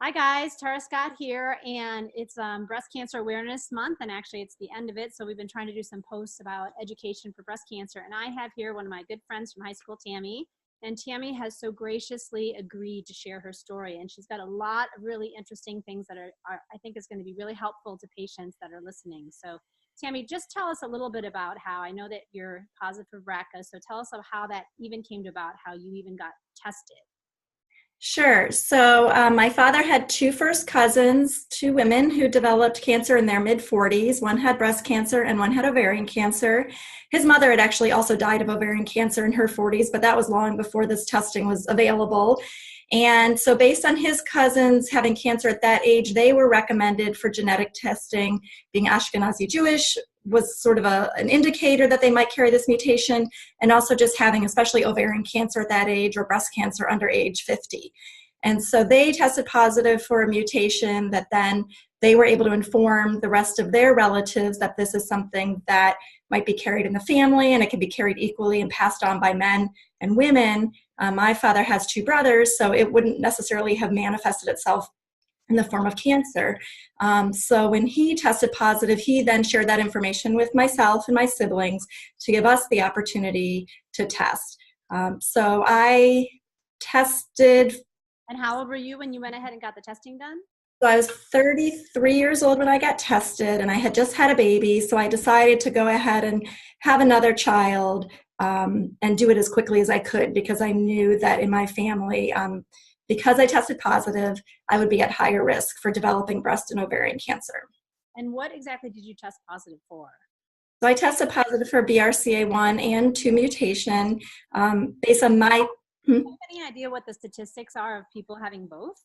Hi guys, Tara Scott here, and it's Breast Cancer Awareness Month, and actually it's the end of it, so we've been trying to do some posts about education for breast cancer, and I have here one of my good friends from high school, Tammy, and Tammy has so graciously agreed to share her story, and she's got a lot of really interesting things that I think is going to be really helpful to patients that are listening. So Tammy, just tell us a little bit about how, I know that you're positive for BRCA, so tell us of how that even came to about, how you even got tested. Sure. So my father had two first cousins, two women who developed cancer in their mid-40s. One had breast cancer and one had ovarian cancer. His mother had actually also died of ovarian cancer in her 40s, but that was long before this testing was available. And so based on his cousins having cancer at that age, they were recommended for genetic testing. Being Ashkenazi Jewish was sort of an indicator that they might carry this mutation, and also just having especially ovarian cancer at that age or breast cancer under age 50. And so they tested positive for a mutation that then they were able to inform the rest of their relatives that this is something that might be carried in the family, and it can be carried equally and passed on by men and women. My father has two brothers, so it wouldn't necessarily have manifested itself in the form of cancer. So when he tested positive, he then shared that information with myself and my siblings to give us the opportunity to test. So I tested. And how old were you when you went ahead and got the testing done? So I was 33 years old when I got tested, and I had just had a baby, so I decided to go ahead and have another child, and do it as quickly as I could, because I knew that in my family, because I tested positive, I would be at higher risk for developing breast and ovarian cancer. And what exactly did you test positive for? So I tested positive for BRCA1 and 2 mutation, based on my. Do you have any idea what the statistics are of people having both?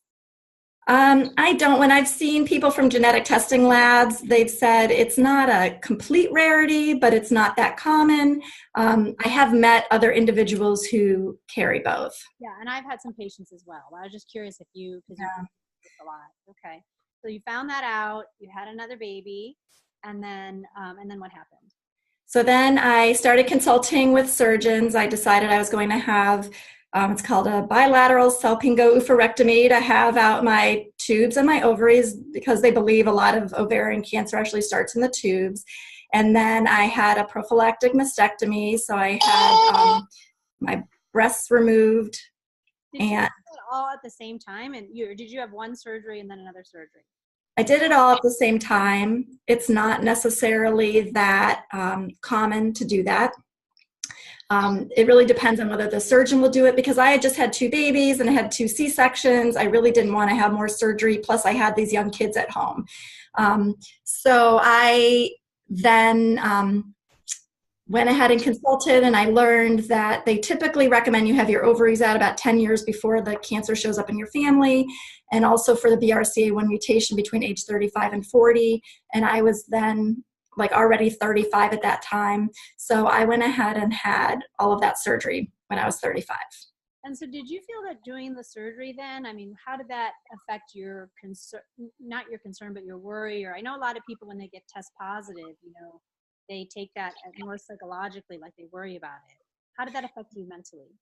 I don't. When I've seen people from genetic testing labs, they've said it's not a complete rarity, but it's not that common. I have met other individuals who carry both. Yeah, and I've had some patients as well. I was just curious if you, because you Yeah. do this a lot. Okay, so you found that out. You had another baby, and then what happened? So then I started consulting with surgeons. I decided I was going to have, it's called a bilateral salpingo-oophorectomy, to have out my tubes and my ovaries, because they believe a lot of ovarian cancer actually starts in the tubes. And then I had a prophylactic mastectomy, so I had my breasts removed. Did you do And it all at the same time, and did you have one surgery and then another surgery? I did it all at the same time. It's not necessarily that common to do that. It really depends on whether the surgeon will do it, because I had just had two babies and I had two C-sections. I really didn't want to have more surgery. Plus I had these young kids at home. So I then went ahead and consulted, and I learned that they typically recommend you have your ovaries out about 10 years before the cancer shows up in your family, and also for the BRCA1 mutation between age 35 and 40. And I was then like already 35 at that time. So I went ahead and had all of that surgery when I was 35. And so did you feel that doing the surgery then, I mean, how did that affect your concern, not your concern, but your worry? Or I know a lot of people when they get test positive, they take that more psychologically, like they worry about it. How did that affect you mentally?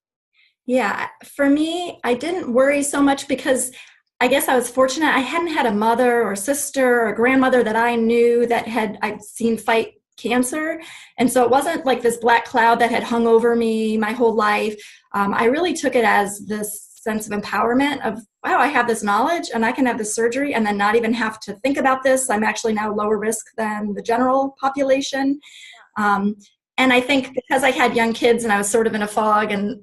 Yeah, for me, I didn't worry so much, because I guess I was fortunate. I hadn't had a mother or sister or grandmother that I knew that I'd seen fight cancer. And so it wasn't like this black cloud that had hung over me my whole life. I really took it as this sense of empowerment of, wow, I have this knowledge and I can have this surgery and then not even have to think about this. I'm actually now lower risk than the general population. Um, and I think because I had young kids and I was sort of in a fog and,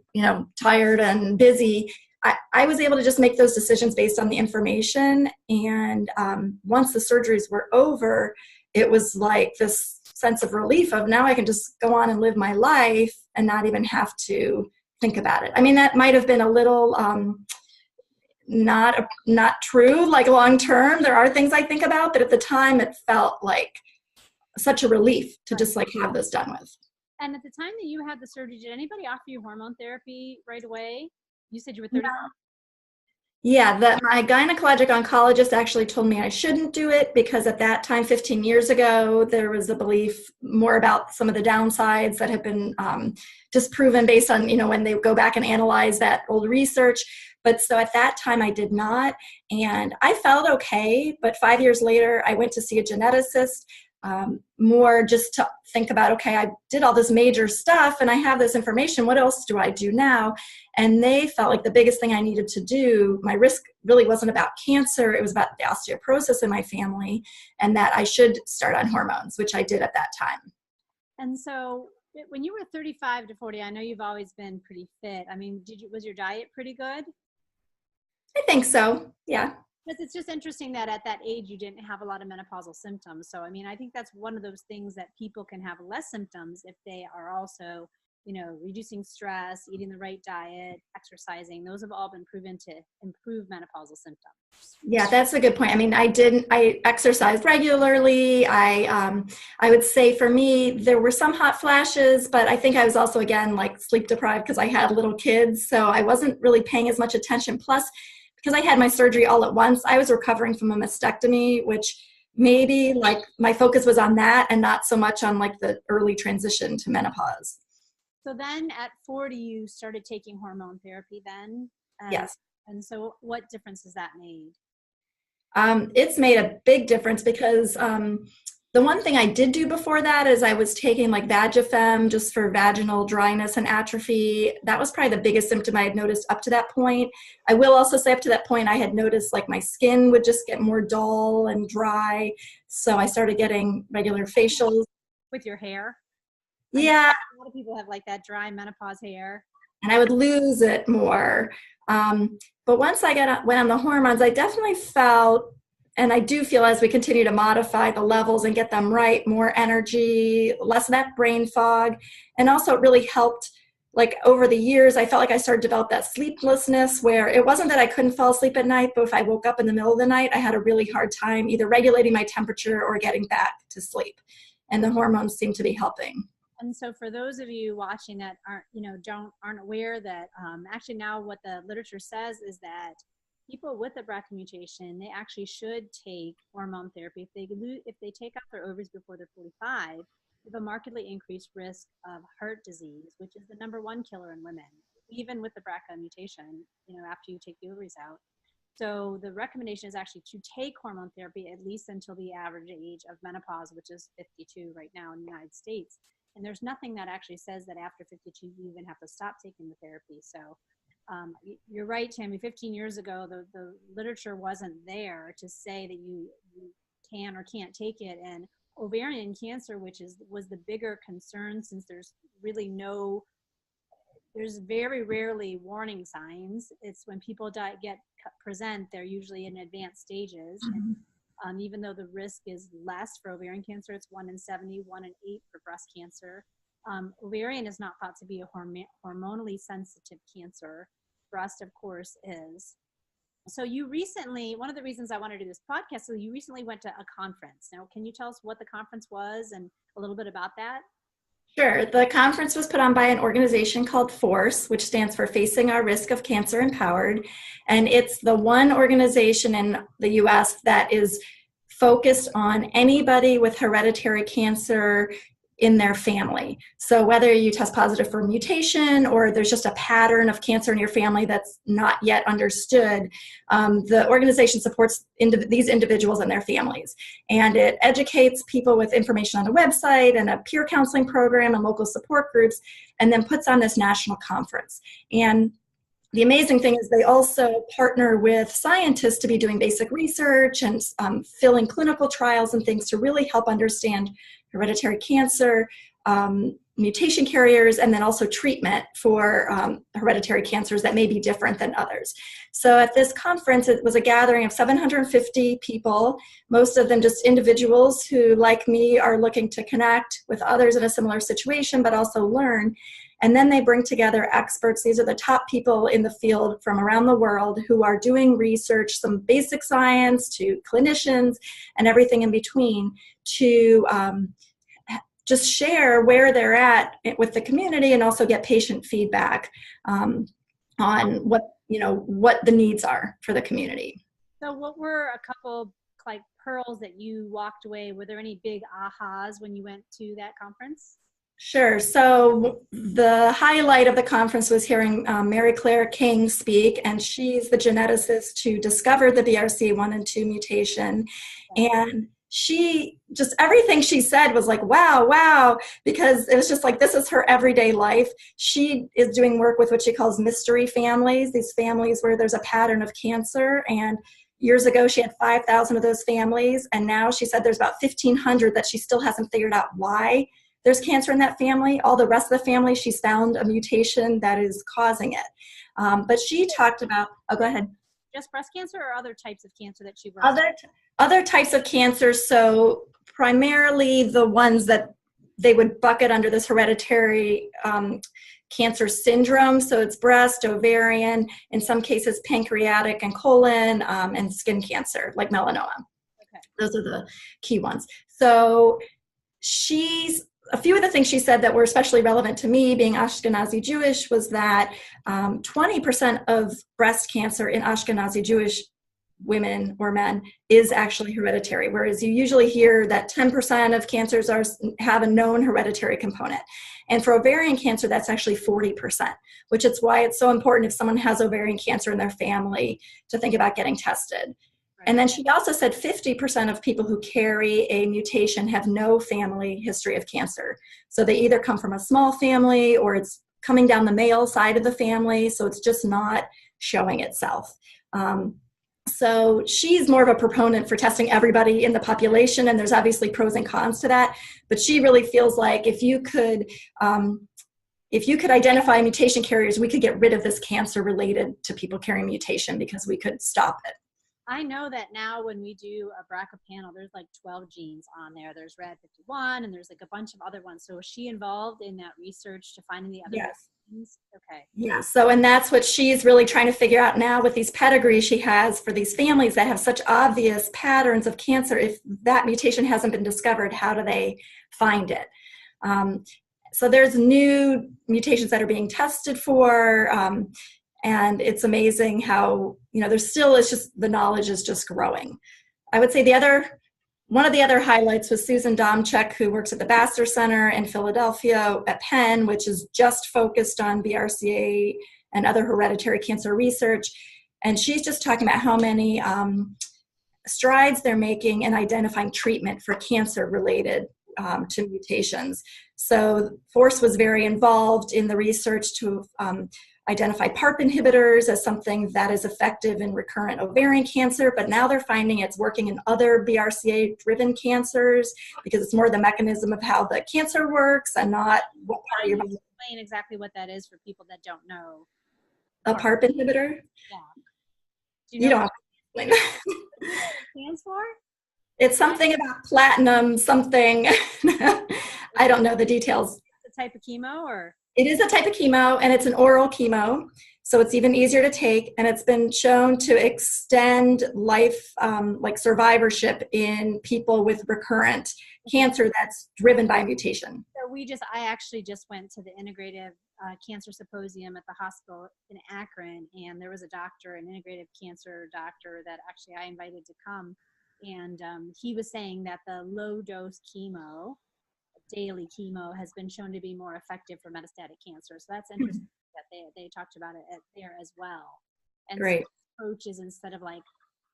tired and busy, I was able to just make those decisions based on the information. And once the surgeries were over, it was like this sense of relief of, now I can just go on and live my life and not even have to think about it. I mean, that might have been a little not true, like long term. There are things I think about, but at the time it felt like such a relief to just like have this done with. And at the time that you had the surgery, did anybody offer you hormone therapy right away? You said you were 35. Yeah, my gynecologic oncologist actually told me I shouldn't do it because at that time, 15 years ago, there was a belief more about some of the downsides that have been disproven based on, when they go back and analyze that old research. But so at that time, I did not. And I felt okay. But 5 years later, I went to see a geneticist, more just to think about, okay, I did all this major stuff and I have this information. What else do I do now? And they felt like the biggest thing I needed to do, my risk really wasn't about cancer, it was about the osteoporosis in my family, and that I should start on hormones, which I did at that time. And so when you were 35 to 40, I know you've always been pretty fit. I mean, was your diet pretty good? I think so, yeah. Because it's just interesting that at that age, you didn't have a lot of menopausal symptoms. So, I mean, I think that's one of those things that people can have less symptoms if they are also, reducing stress, eating the right diet, exercising. Those have all been proven to improve menopausal symptoms. Yeah, that's a good point. I mean, I exercised regularly. I would say for me, there were some hot flashes, but I think I was also, again, like sleep deprived because I had little kids. So I wasn't really paying as much attention. Plus, because I had my surgery all at once, I was recovering from a mastectomy, which maybe like my focus was on that and not so much on like the early transition to menopause. So then at 40, you started taking hormone therapy then? Yes. And so what difference has that made? It's made a big difference because the one thing I did do before that is I was taking like Vagifem just for vaginal dryness and atrophy. That was probably the biggest symptom I had noticed up to that point. I will also say up to that point I had noticed like my skin would just get more dull and dry. So I started getting regular facials. With your hair? Yeah. A lot of people have like that dry menopause hair. And I would lose it more. But once I went on the hormones, I definitely felt, and I do feel as we continue to modify the levels and get them right, more energy, less of that brain fog. And also it really helped, like over the years, I felt like I started to develop that sleeplessness where it wasn't that I couldn't fall asleep at night, but if I woke up in the middle of the night, I had a really hard time either regulating my temperature or getting back to sleep. And the hormones seem to be helping. And so for those of you watching that aren't aware that actually now what the literature says is that people with a BRCA mutation, they actually should take hormone therapy. If they take out their ovaries before they're 45, they have a markedly increased risk of heart disease, which is the #1 killer in women, even with the BRCA mutation, after you take the ovaries out. So the recommendation is actually to take hormone therapy at least until the average age of menopause, which is 52 right now in the United States. And there's nothing that actually says that after 52, you even have to stop taking the therapy. So you're right, Tammy, 15 years ago, the literature wasn't there to say that you can or can't take it. And ovarian cancer, which was the bigger concern, since there's very rarely warning signs. It's when people present, they're usually in advanced stages. Mm-hmm. And, even though the risk is less for ovarian cancer, it's 1 in 70, 1 in 8 for breast cancer. Ovarian is not thought to be a hormonally sensitive cancer. Breast, of course, is. So you recently, one of the reasons I wanted to do this podcast, so you recently went to a conference. Now, can you tell us what the conference was and a little bit about that? Sure. The conference was put on by an organization called FORCE, which stands for Facing Our Risk of Cancer Empowered. And it's the one organization in the US that is focused on anybody with hereditary cancer in their family. So whether you test positive for a mutation or there's just a pattern of cancer in your family that's not yet understood, the organization supports these individuals and their families. And it educates people with information on a website and a peer counseling program and local support groups, and then puts on this national conference. And the amazing thing is they also partner with scientists to be doing basic research and filling clinical trials and things to really help understand hereditary cancer, mutation carriers, and then also treatment for hereditary cancers that may be different than others. So at this conference, it was a gathering of 750 people, most of them just individuals who, like me, are looking to connect with others in a similar situation, but also learn. And then they bring together experts. These are the top people in the field from around the world who are doing research, some basic science to clinicians and everything in between, to just share where they're at with the community and also get patient feedback on what the needs are for the community. So what were a couple like pearls that you walked away? Were there any big ahas when you went to that conference? Sure. So the highlight of the conference was hearing Mary Claire King speak, and she's the geneticist who discovered the BRCA1 and 2 mutation. And she just, everything she said was like, wow, wow, because it was just like, this is her everyday life. She is doing work with what she calls mystery families, these families where there's a pattern of cancer. And years ago, she had 5,000 of those families. And now she said there's about 1,500 that she still hasn't figured out why there's cancer in that family. All the rest of the family, she's found a mutation that is causing it. But she talked about, oh, go ahead. Just breast cancer or other types of cancer that she brought? Other types of cancer. So primarily the ones that they would bucket under this hereditary cancer syndrome. So it's breast, ovarian, in some cases pancreatic and colon, and skin cancer like melanoma. Okay. Those are the key ones. So a few of the things she said that were especially relevant to me, being Ashkenazi Jewish, was that 20% of breast cancer in Ashkenazi Jewish women or men is actually hereditary, whereas you usually hear that 10% of cancers have a known hereditary component. And for ovarian cancer, that's actually 40%, which is why it's so important if someone has ovarian cancer in their family to think about getting tested. And then she also said 50% of people who carry a mutation have no family history of cancer. So they either come from a small family or it's coming down the male side of the family, so it's just not showing itself. So she's more of a proponent for testing everybody in the population, and there's obviously pros and cons to that, but she really feels like if you could identify mutation carriers, we could get rid of this cancer related to people carrying mutation because we could stop it. I know that now when we do a BRCA panel, there's like 12 genes on there. There's RAD51 and there's like a bunch of other ones. So is she involved in that research to finding the other genes? Okay. Yeah, so and that's what she's really trying to figure out now with these pedigrees she has for these families that have such obvious patterns of cancer. If that mutation hasn't been discovered, how do they find it? So there's new mutations that are being tested for, and it's amazing how, there's still, it's just, the knowledge is just growing. I would say one of the other highlights was Susan Domchek, who works at the Baxter Center in Philadelphia at Penn, which is just focused on BRCA and other hereditary cancer research. And she's just talking about how many strides they're making in identifying treatment for cancer related to mutations. So Force was very involved in the research to identify PARP inhibitors as something that is effective in recurrent ovarian cancer, but now they're finding it's working in other BRCA-driven cancers because it's more the mechanism of how the cancer works and not what part of your body. Explain exactly what that is for people that don't know. A PARP inhibitor? Yeah. You don't have to explain that. What it stands for? It's something about platinum, something. I don't know the details. It's a type of chemo or? It is a type of chemo, and it's an oral chemo, so it's even easier to take, and it's been shown to extend life, like survivorship in people with recurrent cancer that's driven by a mutation. So I actually just went to the Integrative Cancer Symposium at the hospital in Akron, and there was a doctor, an integrative cancer doctor that actually I invited to come, and he was saying that the low-dose chemo, daily chemo, has been shown to be more effective for metastatic cancer. So that's interesting that they talked about it there as well. And great. So approaches, instead of like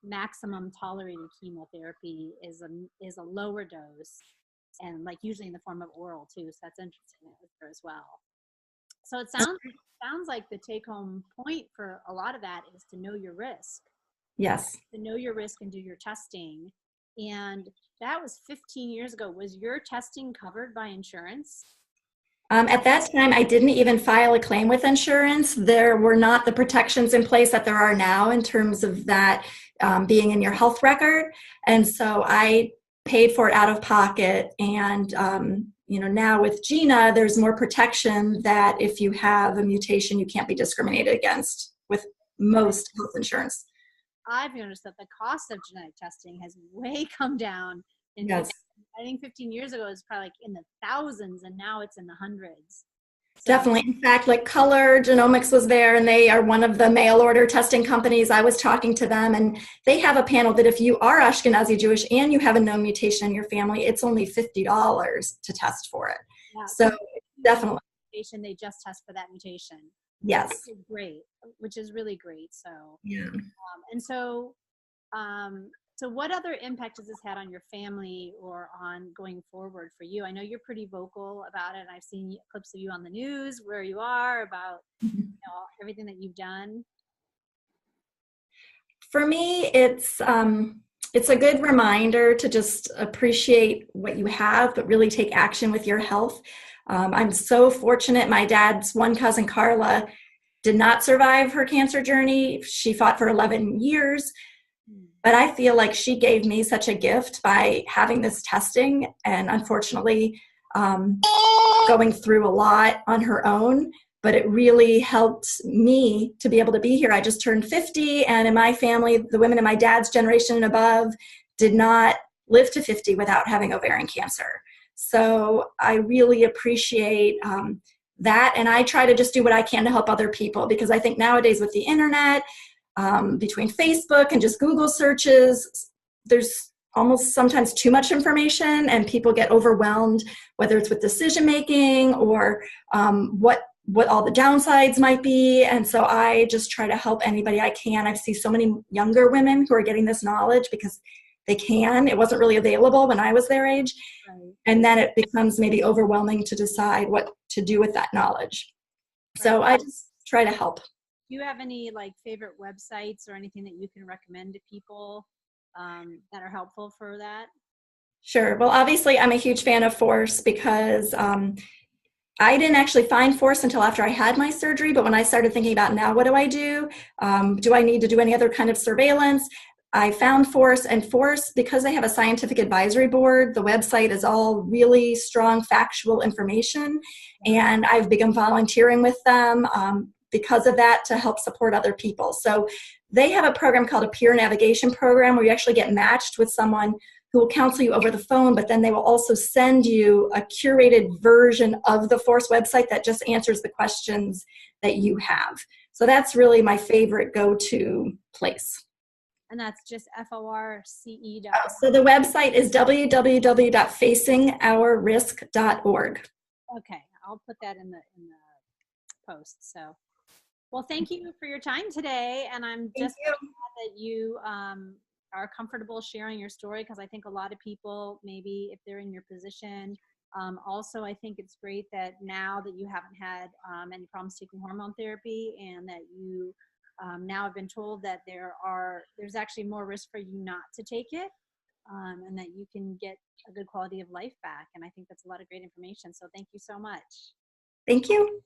maximum tolerated chemotherapy, is a lower dose, and like usually in the form of oral too. So that's interesting there as well. So it sounds like the take-home point for a lot of that is to know your risk. Yes. To know your risk and do your testing. And that was 15 years ago. Was your testing covered by insurance? At that time, I didn't even file a claim with insurance. There were not the protections in place that there are now in terms of that being in your health record. And so I paid for it out of pocket. And, now with Gina, there's more protection that if you have a mutation, you can't be discriminated against with most health insurance. I've noticed that the cost of genetic testing has way come down. Yes. I think 15 years ago it was probably like in the thousands, and now it's in the hundreds. So, definitely. In fact, like Color Genomics was there, and they are one of the mail order testing companies. I was talking to them, and they have a panel that if you are Ashkenazi Jewish and you have a known mutation in your family, it's only $50 to test for it. yeah, So so definitely, mutation, they just test for that mutation. yes. Which is great, which is really great. So, Yeah. and so, so what other impact has this had on your family or on going forward for you? I know you're pretty vocal about it, and I've seen clips of you on the news where you are about everything that you've done. For me, it's a good reminder to just appreciate what you have, but really take action with your health. I'm so fortunate. My dad's one cousin, Carla, did not survive her cancer journey. She fought for 11 years. But I feel like she gave me such a gift by having this testing and unfortunately going through a lot on her own. But it really helped me to be able to be here. I just turned 50, and in my family, the women in my dad's generation and above did not live to 50 without having ovarian cancer. So I really appreciate that, and I try to just do what I can to help other people, because I think nowadays with the internet, between Facebook and just Google searches, there's almost sometimes too much information, and people get overwhelmed, whether it's with decision making or what all the downsides might be. And so I just try to help anybody I can. I see so many younger women who are getting this knowledge because they can. It wasn't really available when I was their age. Right. And then it becomes maybe overwhelming to decide what to do with that knowledge. Right. So I just try to help. Do you have any like favorite websites or anything that you can recommend to people that are helpful for that? Sure. Well, obviously I'm a huge fan of Force because I didn't actually find Force until after I had my surgery, but when I started thinking about now, what do I do? Do I need to do any other kind of surveillance? I found Force, and Force, because they have a scientific advisory board, the website is all really strong factual information, and I've begun volunteering with them because of that to help support other people. So they have a program called a peer navigation program where you actually get matched with someone who will counsel you over the phone, but then they will also send you a curated version of the Force website that just answers the questions that you have. So that's really my favorite go-to place. And that's just FORCE. So the website is www.facingourrisk.org. Okay, I'll put that in the post. So, well, thank you for your time today, and I'm just glad that you are comfortable sharing your story, because I think a lot of people, maybe if they're in your position, also I think it's great that now that you haven't had any problems taking hormone therapy, and that you now have been told that there's actually more risk for you not to take it, and that you can get a good quality of life back. And I think that's a lot of great information. So thank you so much. Thank you.